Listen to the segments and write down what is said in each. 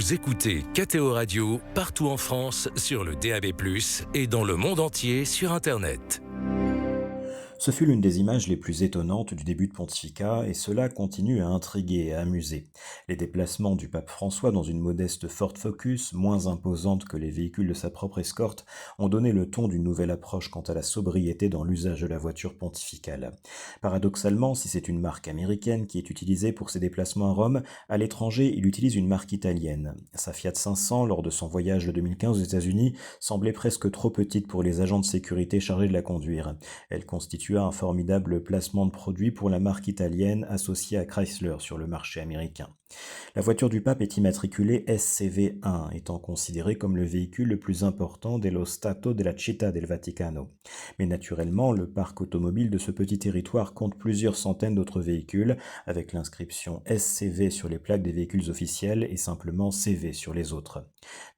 Vous écoutez KTO Radio partout en France sur le DAB+, et dans le monde entier sur Internet. Ce fut l'une des images les plus étonnantes du début de pontificat, et cela continue à intriguer et à amuser. Les déplacements du pape François dans une modeste Ford Focus, moins imposante que les véhicules de sa propre escorte, ont donné le ton d'une nouvelle approche quant à la sobriété dans l'usage de la voiture pontificale. Paradoxalement, si c'est une marque américaine qui est utilisée pour ses déplacements à Rome, à l'étranger, il utilise une marque italienne. Sa Fiat 500, lors de son voyage de 2015 aux États-Unis, semblait presque trop petite pour les agents de sécurité chargés de la conduire. Elle constitua un formidable placement de produit pour la marque italienne associée à Chrysler sur le marché américain. La voiture du pape est immatriculée SCV1, étant considérée comme le véhicule le plus important dello Stato della Città del Vaticano. Mais naturellement, le parc automobile de ce petit territoire compte plusieurs centaines d'autres véhicules, avec l'inscription SCV sur les plaques des véhicules officiels et simplement CV sur les autres.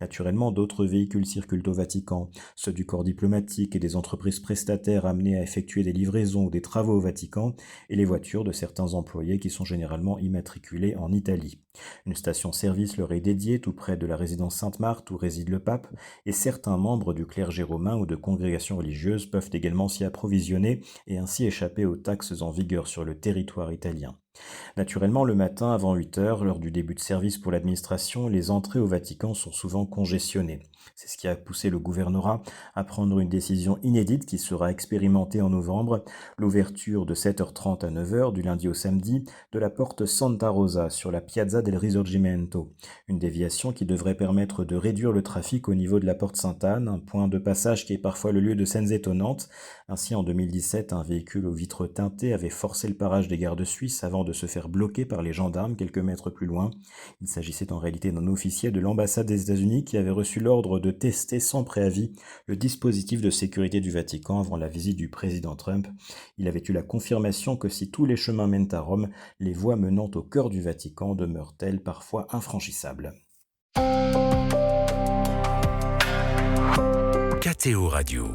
Naturellement, d'autres véhicules circulent au Vatican, ceux du corps diplomatique et des entreprises prestataires amenées à effectuer des livraisons ou des travaux au Vatican, et les voitures de certains employés qui sont généralement immatriculés en Italie. Une station-service leur est dédiée tout près de la résidence Sainte-Marthe où réside le pape, et certains membres du clergé romain ou de congrégations religieuses peuvent également s'y approvisionner et ainsi échapper aux taxes en vigueur sur le territoire italien. Naturellement, le matin, avant 8 heures, lors du début de service pour l'administration, les entrées au Vatican sont souvent congestionnées. C'est ce qui a poussé le gouvernorat à prendre une décision inédite qui sera expérimentée en novembre, l'ouverture de 7h30 à 9h du lundi au samedi de la porte Santa Rosa sur la Piazza del Risorgimento, une déviation qui devrait permettre de réduire le trafic au niveau de la porte Sainte-Anne, un point de passage qui est parfois le lieu de scènes étonnantes. Ainsi, en 2017, un véhicule aux vitres teintées avait forcé le parage des gardes suisses avant de se faire bloquer par les gendarmes quelques mètres plus loin. Il s'agissait en réalité d'un officier de l'ambassade des États-Unis qui avait reçu l'ordre de tester sans préavis le dispositif de sécurité du Vatican avant la visite du président Trump. Il avait eu la confirmation que si tous les chemins mènent à Rome, les voies menant au cœur du Vatican demeurent-elles parfois infranchissables. KTO Radio.